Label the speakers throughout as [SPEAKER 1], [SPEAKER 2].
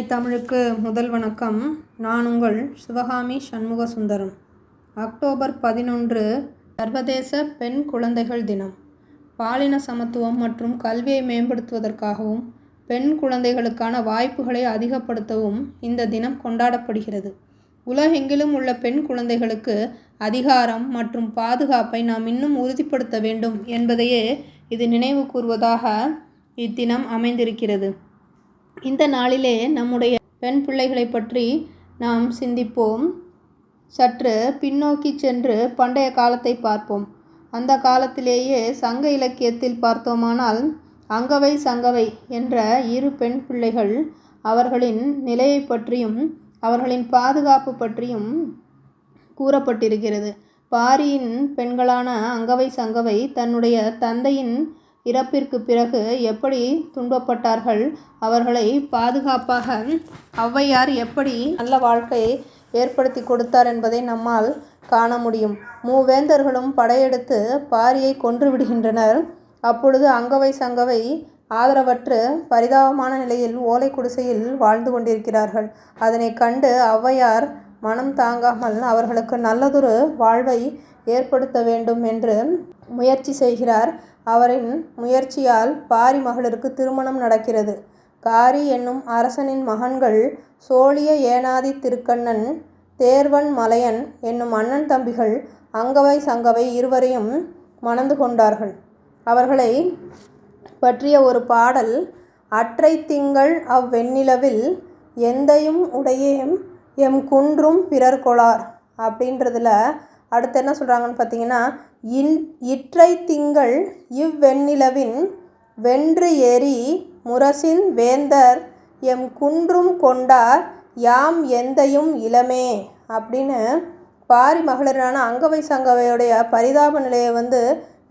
[SPEAKER 1] தமிழுக்கு முதல் வணக்கம். நான் உங்கள் சிவகாமி சண்முக சுந்தரம். அக்டோபர் 11 சர்வதேச பெண் குழந்தைகள் தினம். பாலின சமத்துவம் மற்றும் கல்வியை மேம்படுத்துவதற்காகவும் பெண் குழந்தைகளுக்கான வாய்ப்புகளை அதிகப்படுத்தவும் இந்த தினம் கொண்டாடப்படுகிறது. உலகெங்கிலும் உள்ள பெண் குழந்தைகளுக்கு அதிகாரம் மற்றும் பாதுகாப்பை நாம் இன்னும் உறுதிப்படுத்த வேண்டும் என்பதையே இது நினைவு கூறுவதாக இத்தினம் அமைந்திருக்கிறது. இந்த நாளிலே நம்முடைய பெண் பிள்ளைகளை பற்றி நாம் சிந்திப்போம். சற்று பின்னோக்கி சென்று பண்டைய காலத்தை பார்ப்போம். அந்த காலத்திலேயே சங்க இலக்கியத்தில் பார்த்தோமானால் அங்கவை சங்கவை என்ற இரு பெண் பிள்ளைகள் அவர்களின் நிலையை பற்றியும் அவர்களின் பாதுகாப்பு பற்றியும் கூறப்பட்டிருக்கிறது. பாரியின் பெண்களான அங்கவை சங்கவை தன்னுடைய தந்தையின் இறப்பிற்கு பிறகு எப்படி துன்பப்பட்டார்கள், அவர்களை பாதுகாப்பாக ஔவையார் எப்படி நல்ல வாழ்க்கையை ஏற்படுத்தி கொடுத்தார் என்பதை நம்மால் காண முடியும். மூவேந்தர்களும் படையெடுத்து பாரியை கொன்று விடுகின்றனர். அப்பொழுது அங்கவை சங்கவை ஆதரவற்று பரிதாபமான நிலையில் ஓலை குடிசையில் வாழ்ந்து கொண்டிருக்கிறார்கள். அதனை கண்டு ஔவையார் மனம் தாங்காமல் அவர்களுக்கு நல்லதொரு வாழ்வை ஏற்படுத்த வேண்டும் என்று முயற்சி செய்கிறார். அவரின் முயற்சியால் பாரி மகளிருக்கு திருமணம் நடக்கிறது. காரி என்னும் அரசனின் மகன்கள் சோழிய ஏனாதி திருக்கண்ணன், தேர்வன் மலையன் என்னும் அண்ணன் தம்பிகள் அங்கவை சங்கவை இருவரையும் மணந்து கொண்டார்கள். அவர்களை பற்றிய ஒரு பாடல், அற்றை திங்கள் அவ்வெண்ணிலவில் எந்தையும் உடையேம் எம் குன்றும் பிறர் கொளார் அப்படின்றதுல அடுத்து என்ன சொல்கிறாங்கன்னு பார்த்தீங்கன்னா, இற்றை திங்கள் இவ்வெண்ணிலவின் வென்று எரி முரசின் வேந்தர் எம் குன்றும் கொண்டார் யாம் எந்தையும் இளமே அப்படின்னு பாரி மகளிரான அங்கவை சங்கவையுடைய பரிதாப நிலையை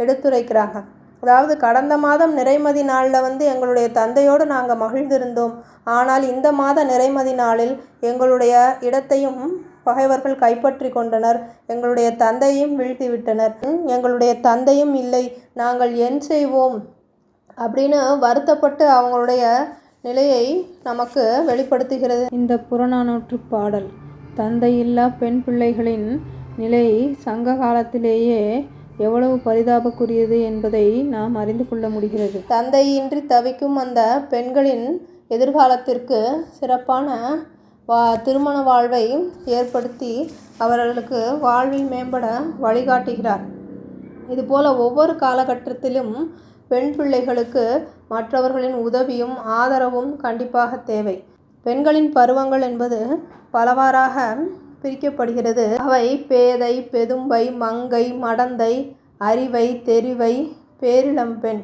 [SPEAKER 1] எடுத்துரைக்கிறாங்க. அதாவது கடந்த மாதம் நிறைமதி நாளில் எங்களுடைய தந்தையோடு நாங்கள் மகிழ்ந்திருந்தோம். ஆனால் இந்த மாத நிறைமதி நாளில் எங்களுடைய இடத்தையும் பகைவர்கள் கைப்பற்றி கொண்டனர். எங்களுடைய தந்தையும் வீழ்த்தி விட்டனர். எங்களுடைய தந்தையும் இல்லை, நாங்கள் என் செய்வோம் அப்படின்னு வருத்தப்பட்டு அவங்களுடைய நிலையை நமக்கு வெளிப்படுத்துகிறது இந்த புறநானூற்று பாடல். தந்தையில்லா பெண் பிள்ளைகளின் நிலை சங்க காலத்திலேயே எவ்வளவு பரிதாபக்குரியது என்பதை நாம் அறிந்து கொள்ள முடிகிறது. தந்தையின்றி தவிக்கும் அந்த பெண்களின் எதிர்காலத்திற்கு சிறப்பான திருமண வாழ்வை ஏற்படுத்தி அவர்களுக்கு வாழ்வில் மேம்பட வழிகாட்டுகிறார். இதுபோல் ஒவ்வொரு காலகட்டத்திலும் பெண் பிள்ளைகளுக்கு மற்றவர்களின் உதவியும் ஆதரவும் கண்டிப்பாக தேவை. பெண்களின் பருவங்கள் என்பது பலவாறாக பிரிக்கப்படுகிறது. அவை பேதை, பெதும்பை, மங்கை, மடந்தை, அறிவை, தெரிவை, பேரிளம்பெண்.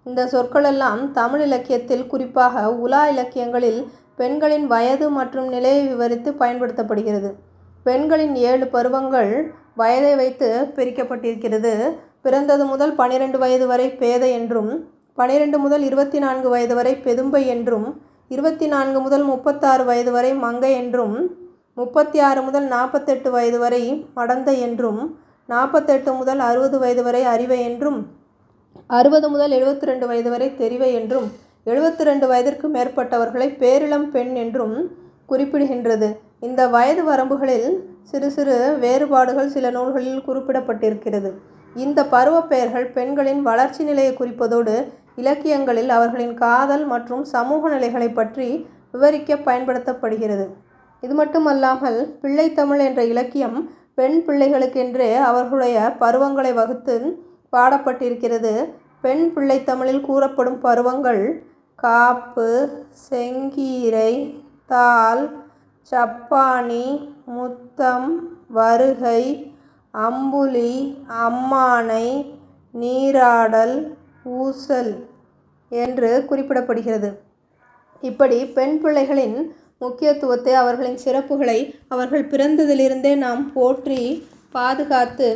[SPEAKER 1] இந்த சொற்களெல்லாம் தமிழ் இலக்கியத்தில் குறிப்பாக உலா இலக்கியங்களில் பெண்களின் வயது மற்றும் நிலையை விவரித்து பயன்படுத்தப்படுகிறது. பெண்களின் 7 பருவங்கள் வயதை வைத்து பிரிக்கப்பட்டிருக்கிறது. பிறந்தது முதல் 12 வயது வரை பேதை என்றும், 12 முதல் 24 வயது வரை பெதும்பை என்றும், 24 முதல் 36 வயது வரை மங்கை என்றும், 36 முதல் 48 வயது வரை மடந்தை என்றும், 48 முதல் 60 வயது வரை அறிவை என்றும், 60 முதல் 72 வயது வரை தெரிவை என்றும், 72 வயதிற்கு மேற்பட்டவர்களை பேரிளம் பெண் என்றும் குறிப்பிடுகின்றது. இந்த வயது வரம்புகளில் சிறு சிறு வேறுபாடுகள் சில நூல்களில் குறிப்பிடப்பட்டிருக்கிறது. இந்த பருவ பெயர்கள் பெண்களின் வளர்ச்சி நிலையை குறிப்பதோடு இலக்கியங்களில் அவர்களின் காதல் மற்றும் சமூக நிலைகளை பற்றி விவரிக்க பயன்படுத்தப்படுகிறது. இது மட்டுமல்லாமல் பிள்ளைத்தமிழ் என்ற இலக்கியம் பெண் பிள்ளைகளுக்கென்றே அவர்களுடைய பருவங்களை வகுத்து பாடப்பட்டிருக்கிறது. பெண் பிள்ளைத்தமிழில் கூறப்படும் பருவங்கள் காப்பு, செங்கீரை, தாள், சப்பாணி, முத்தம், வருகை, அம்புலி, அம்மானை, நீராடல், ஊசல் என்று குறிப்பிடப்படுகிறது. இப்படி பெண் பிள்ளைகளின் முக்கியத்துவத்தை, அவர்களின் சிறப்புகளை அவர்கள் பிறந்ததிலிருந்தே நாம் போற்றி பாதுகாத்து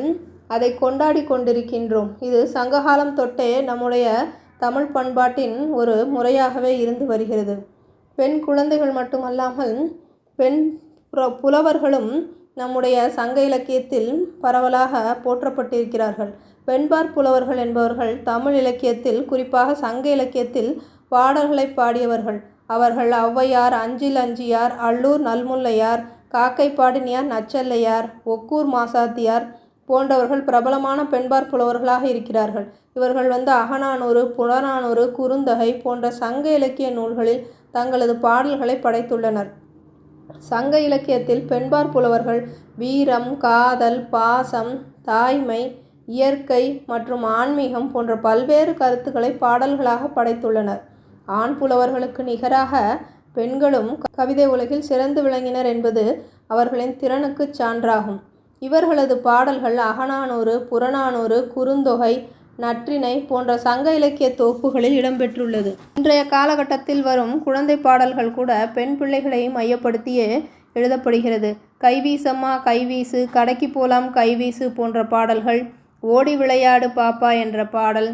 [SPEAKER 1] அதை கொண்டாடி கொண்டிருக்கின்றோம். இது சங்ககாலம் தொட்டே நம்முடைய தமிழ் பண்பாட்டின் ஒரு முறையாகவே இருந்து வருகிறது. பெண் குழந்தைகள் மட்டுமல்லாமல் பெண் புலவர்களும் நம்முடைய சங்க இலக்கியத்தில் பரவலாக போற்றப்பட்டிருக்கிறார்கள். பெண்பார் புலவர்கள் என்பவர்கள் தமிழ் இலக்கியத்தில் குறிப்பாக சங்க இலக்கியத்தில் பாடல்களை பாடியவர்கள். அவர்கள் ஔவையார், அஞ்சில் அஞ்சியார், அல்லூர் நல்முல்லையார், காக்கைப்பாடினியார், நச்செல்லையார், ஒக்கூர் மாசாத்தியார் போன்றவர்கள் பிரபலமான பெண்பாற் புலவர்களாக இருக்கிறார்கள். இவர்கள் அகநானூறு, புறநானூறு, குறுந்தொகை போன்ற சங்க இலக்கிய நூல்களில் தங்களது பாடல்களை படைத்துள்ளனர். சங்க இலக்கியத்தில் பெண்பாற் புலவர்கள் வீரம், காதல், பாசம், தாய்மை, இயற்கை மற்றும் ஆன்மீகம் போன்ற பல்வேறு கருத்துக்களை பாடல்களாக படைத்துள்ளனர். ஆண் புலவர்களுக்கு நிகராக பெண்களும் கவிதை உலகில் சிறந்து விளங்கினர் என்பது அவர்களின் திறனுக்கு சான்றாகும். இவர்களது பாடல்கள் அகநானூறு, புறநானூறு, குறுந்தொகை, நற்றிணை போன்ற சங்க இலக்கிய தொகுப்புகளில் இடம்பெற்றுள்ளது. இன்றைய காலகட்டத்தில் வரும் குழந்தை பாடல்கள் கூட பெண் பிள்ளைகளை மையப்படுத்தியே எழுதப்படுகிறது. கைவீசம்மா கைவீசு, கடைக்கு போலாம் கைவீசு போன்ற பாடல்கள், ஓடி விளையாடு பாப்பா என்ற பாடல்,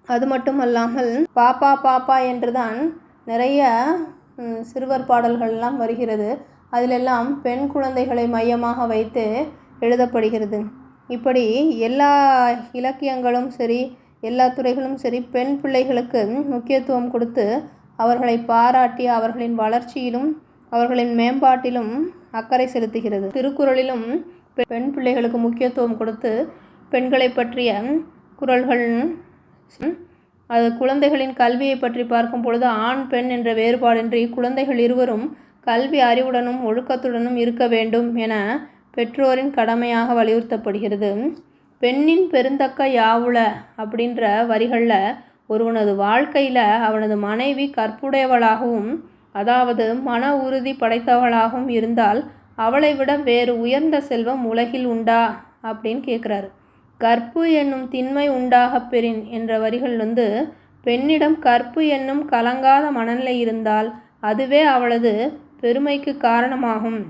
[SPEAKER 1] அது மட்டுமல்லாமல் பாப்பா பாப்பா என்றுதான் நிறைய சிறுவர் பாடல்கள்லாம் வருகிறது. அதிலெல்லாம் பெண் குழந்தைகளை மையமாக வைத்து எழுதப்படுகிறது. இப்படி எல்லா இலக்கியங்களும் சரி, எல்லா துறைகளும் சரி, பெண் பிள்ளைகளுக்கு முக்கியத்துவம் கொடுத்து அவர்களை பாராட்டி அவர்களின் வளர்ச்சியிலும் அவர்களின் மேம்பாட்டிலும் அக்கறை செலுத்துகிறது. திருக்குறளிலும் பெண் பிள்ளைகளுக்கு முக்கியத்துவம் கொடுத்து பெண்களை பற்றிய குறள்கள், அது குழந்தைகளின் கல்வியை பற்றி பார்க்கும் பொழுது ஆண் பெண் என்ற வேறுபாடின்றி குழந்தைகள் இருவரும் கல்வி அறிவுடனும் ஒழுக்கத்துடனும் இருக்க வேண்டும் என பெற்றோரின் கடமையாக வலியுறுத்தப்படுகிறது. பெண்ணின் பெருந்தக்க யாவுள அப்படின்ற வரிகளில் ஒருவனது வாழ்க்கையில் அவனது மனைவி கற்புடையவளாகவும், அதாவது மன உறுதி படைத்தவளாகவும் இருந்தால் அவளை விட வேறு உயர்ந்த செல்வம் உலகில் உண்டா அப்படின்னு கேட்குறாரு. கற்பு என்னும் திண்மை உண்டாக பெறின் என்ற வரிகள் பெண்ணிடம் கற்பு என்னும் கலங்காத மனநிலை இருந்தால் அதுவே அவளது பெருமைக்கு காரணமாகும்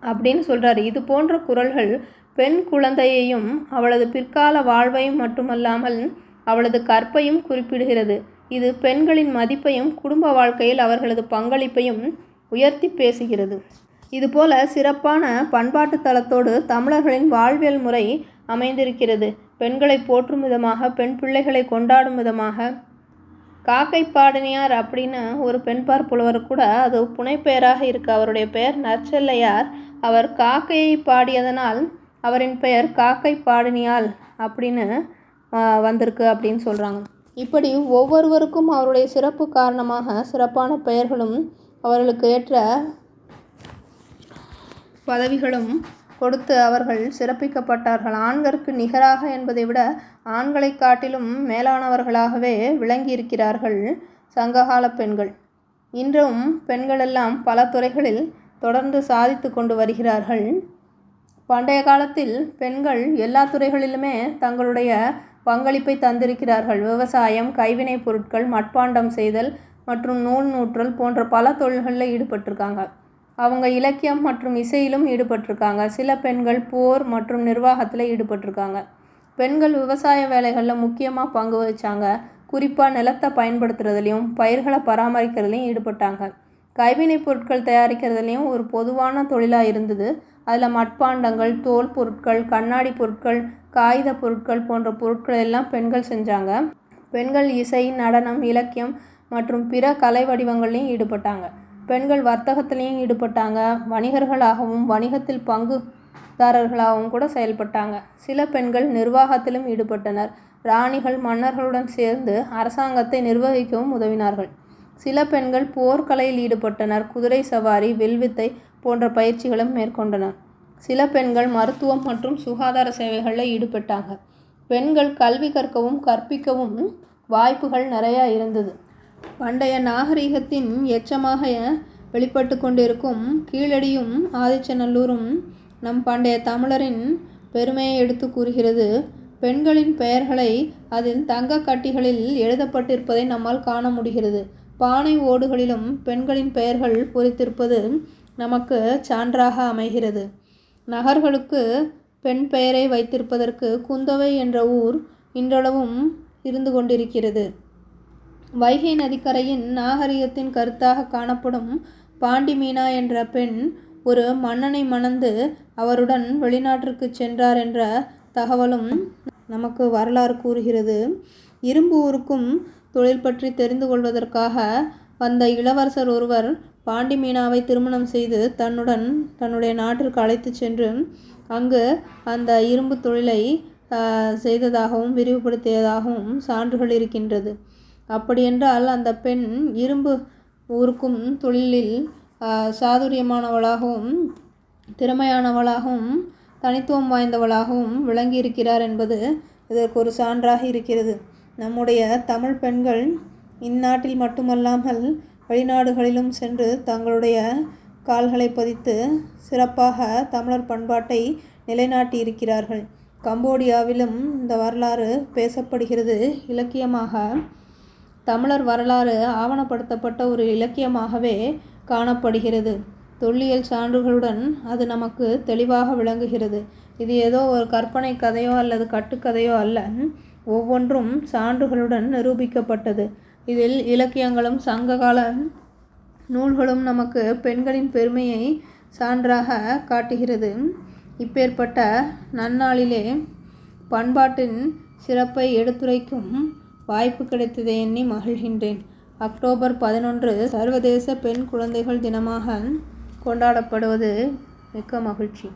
[SPEAKER 1] அப்படின்னு சொல்கிறார். இது போன்ற குறள்கள் பெண் குழந்தையையும் அவளது பிற்கால வாழ்வையும் மட்டுமல்லாமல் அவளது கற்பையும் குறிப்பிடுகிறது. இது பெண்களின் மதிப்பையும் குடும்ப வாழ்க்கையில் அவர்களது பங்களிப்பையும் உயர்த்தி பேசுகிறது. இதுபோல சிறப்பான பண்பாட்டு தளத்தோடு தமிழர்களின் வாழ்வியல் முறை அமைந்திருக்கிறது. பெண்களை போற்றும் விதமாக, பெண் பிள்ளைகளை கொண்டாடும் விதமாக காக்கைப்பாடினியார் அப்படின்னு ஒரு பெண்பாற் புலவர் கூட அது புனைப்பெயராக இருக்கு. அவருடைய பெயர் நற்செல்லையார். அவர் காக்கையை பாடியதனால் அவரின் பெயர் காக்கைப்பாடினியால் அப்படின்னு வந்திருக்கு அப்படின்னு சொல்கிறாங்க. இப்படி ஒவ்வொருவருக்கும் அவருடைய சிறப்பு காரணமாக சிறப்பான பெயர்களும் அவர்களுக்கு ஏற்ற பதவிகளும் கொடுத்து அவர்கள் சிறப்பிக்கப்பட்டார்கள். ஆண்களுக்கு நிகராக என்பதை விட ஆண்களை காட்டிலும் மேலானவர்களாகவே விளங்கியிருக்கிறார்கள் சங்ககால பெண்கள். இன்றும் பெண்களெல்லாம் பல துறைகளில் தொடர்ந்து சாதித்து கொண்டு வருகிறார்கள். பண்டைய காலத்தில் பெண்கள் எல்லா துறைகளிலுமே தங்களுடைய பங்களிப்பை தந்திருக்கிறார்கள். விவசாயம், கைவினைப் பொருட்கள், மட்பாண்டம் செய்தல் மற்றும் நூல் நூற்றல் போன்ற பல தொழில்களில் ஈடுபட்டிருக்காங்க. அவங்க இலக்கியம் மற்றும் இசையிலும் ஈடுபட்டிருக்காங்க. சில பெண்கள் போர் மற்றும் நிர்வாகத்தில் ஈடுபட்டிருக்காங்க. பெண்கள் விவசாய வேலைகளில் முக்கியமாக பங்கு வகித்தாங்க. குறிப்பாக நிலத்தை பயன்படுத்துறதுலையும் பயிர்களை பராமரிக்கிறதுலையும் ஈடுபட்டாங்க. கைவினைப் பொருட்கள் தயாரிக்கிறதுலையும் ஒரு பொதுவான தொழிலாக இருந்தது. அதில் மட்பாண்டங்கள், தோல் பொருட்கள், கண்ணாடி பொருட்கள், காகித பொருட்கள் போன்ற பொருட்கள் எல்லாம் பெண்கள் செஞ்சாங்க. பெண்கள் இசை, நடனம், இலக்கியம் மற்றும் பிற கலை வடிவங்கள்லையும் ஈடுபட்டாங்க. பெண்கள் வர்த்தகத்திலையும் ஈடுபட்டாங்க. வணிகர்களாகவும் வணிகத்தில் பங்குதாரர்களாகவும் கூட செயல்பட்டாங்க. சில பெண்கள் நிர்வாகத்திலும் ஈடுபட்டனர். ராணிகள் மன்னர்களுடன் சேர்ந்து அரசாங்கத்தை நிர்வகிக்கவும் உதவினார்கள். சில பெண்கள் போர்க்கலையில் ஈடுபட்டனர். குதிரை சவாரி, வில்வித்தை போன்ற பயிற்சிகளும் மேற்கொண்டனர். சில பெண்கள் மருத்துவம் மற்றும் சுகாதார சேவைகளில் ஈடுபட்டாங்க. பெண்கள் கல்வி கற்கவும் கற்பிக்கவும் வாய்ப்புகள் நிறையா இருந்தது. பண்டைய நாகரிகத்தின் எச்சமாக வெளிப்பட்டு கொண்டிருக்கும் கீழடியும் ஆதிச்சநல்லூரும் நம் பண்டைய தமிழரின் பெருமையை எடுத்து கூறுகிறது. பெண்களின் பெயர்களை அதில் தங்க கட்டிகளில் எழுதப்பட்டிருப்பதை நம்மால் காண முடிகிறது. பானை ஓடுகளிலும் பெண்களின் பெயர்கள் பொறித்திருப்பது நமக்கு சான்றாக அமைகிறது. நகர்களுக்கு பெண் பெயரை வைத்திருப்பதற்கு குந்தவை என்ற ஊர் இன்றளவும் இருந்து கொண்டிருக்கிறது. வைகை நதிக்கரையின் நாகரிகத்தின் கருத்தாக காணப்படும் பாண்டி மீனா என்ற பெண் ஒரு மன்னனை மணந்து அவருடன் வெளிநாட்டிற்கு சென்றார் என்ற தகவலும் நமக்கு வரலாறு கூறுகிறது. இரும்பு உருக்கும் தொழில் பற்றி தெரிந்து கொள்வதற்காக வந்த இளவரசர் ஒருவர் பாண்டி மீனாவை திருமணம் செய்து தன்னுடைய நாட்டிற்கு அழைத்து சென்று அங்கு அந்த இரும்பு தொழிலை செய்ததாகவும் விரிவுபடுத்தியதாகவும் சான்றுகள் இருக்கின்றது. அப்படியென்றால் அந்த பெண் இரும்பு உருக்கும் தொழிலில் சாதுரியமானவளாகவும் திறமையானவளாகவும் தனித்துவம் வாய்ந்தவளாகவும் விளங்கியிருக்கிறார் என்பது இதற்கு ஒரு சான்றாக இருக்கிறது. நம்முடைய தமிழ் பெண்கள் இந்நாட்டில் மட்டுமல்லாமல் வெளிநாடுகளிலும் சென்று தங்களுடைய கால்களை பதித்து சிறப்பாக தமிழர் பண்பாட்டை நிலைநாட்டி இருக்கிறார்கள். கம்போடியாவிலும் இந்த வரலாறு பேசப்படுகிறது. இலக்கியமாக தமிழர் வரலாறு ஆவணப்படுத்தப்பட்ட ஒரு இலக்கியமாகவே காணப்படுகிறது. தொல்லியல் சான்றுகளுடன் அது நமக்கு தெளிவாக விளங்குகிறது. இது ஏதோ ஒரு கற்பனை கதையோ அல்லது கட்டுக்கதையோ அல்ல, ஒவ்வொன்றும் சான்றுகளுடன் நிரூபிக்கப்பட்டது. இதில் இலக்கியங்களும் சங்ககால நூல்களும் நமக்கு பெண்களின் பெருமையை சான்றாக காட்டுகிறது. இப்பேற்பட்ட நன்னாளிலே பண்பாட்டின் சிறப்பை எடுத்துரைக்கும் வாய்ப்பு கிடைத்ததை எண்ணி மகிழ்கின்றேன். அக்டோபர் 11 சர்வதேச பெண் குழந்தைகள் தினமாக கொண்டாடப்படுவது மிக்க மகிழ்ச்சி.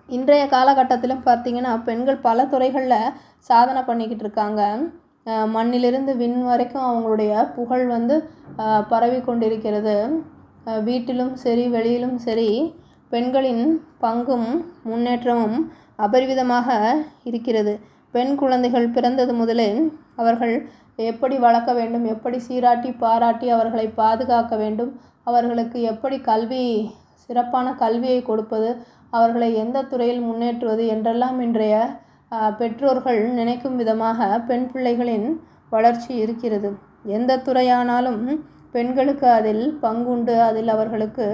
[SPEAKER 1] இன்றைய காலகட்டத்திலும் பார்த்திங்கன்னா பெண்கள் பல துறைகளில் சாதனை பண்ணிக்கிட்டு இருக்காங்க. மண்ணிலிருந்து விண் வரைக்கும் அவங்களுடைய புகழ் பரவி கொண்டிருக்கிறது. வீட்டிலும் சரி வெளியிலும் சரி பெண்களின் பங்கும் முன்னேற்றமும் அபரிவிதமாக இருக்கிறது. பெண் குழந்தைகள் பிறந்தது முதலே அவர்கள் எப்படி வளர்க்க வேண்டும், எப்படி சீராட்டி பாராட்டி அவர்களை பாதுகாக்க வேண்டும், அவர்களுக்கு எப்படி சிறப்பான கல்வியை கொடுப்பது, அவர்களை எந்த துறையில் முன்னேற்றுவது என்றெல்லாம் இன்றைய பெற்றோர்கள் நினைக்கும் விதமாக பெண் பிள்ளைகளின் வளர்ச்சி இருக்கிறது. எந்த துறையானாலும் பெண்களுக்கு அதில் பங்குண்டு, அதில் அவர்களுக்கு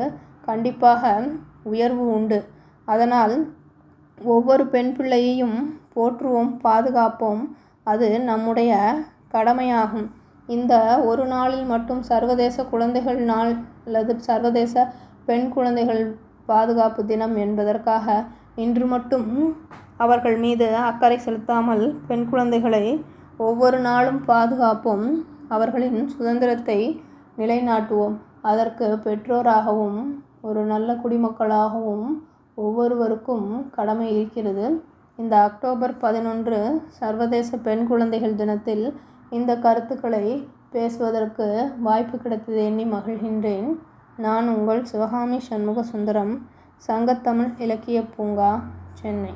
[SPEAKER 1] கண்டிப்பாக உயர்வு உண்டு. அதனால் ஒவ்வொரு பெண் பிள்ளையையும் போற்றுவோம், பாதுகாப்போம். அது நம்முடைய கடமையாகும். இந்த ஒரு நாளில் மட்டும் சர்வதேச குழந்தைகள் நாள் அல்லது சர்வதேச பெண் குழந்தைகள் பாதுகாப்பு தினம் என்பதற்காக இன்று மட்டும் அவர்கள் மீது அக்கறை செலுத்தாமல் பெண் குழந்தைகளை ஒவ்வொரு நாளும் பாதுகாப்போம். அவர்களின் சுதந்திரத்தை நிலைநாட்டுவோம். அதற்கு பெற்றோராகவும் ஒரு நல்ல குடிமக்களாகவும் ஒவ்வொருவருக்கும் கடமை இருக்கிறது. இந்த அக்டோபர் 11 சர்வதேச பெண் குழந்தைகள் தினத்தில் இந்த கருத்துக்களை பேசுவதற்கு வாய்ப்பு கிடைத்ததை எண்ணி மகிழ்கின்றேன். நான் உங்கள் சிவகாமி சண்முக சுந்தரம், சங்கத்தமிழ் இலக்கிய பூங்கா, சென்னை.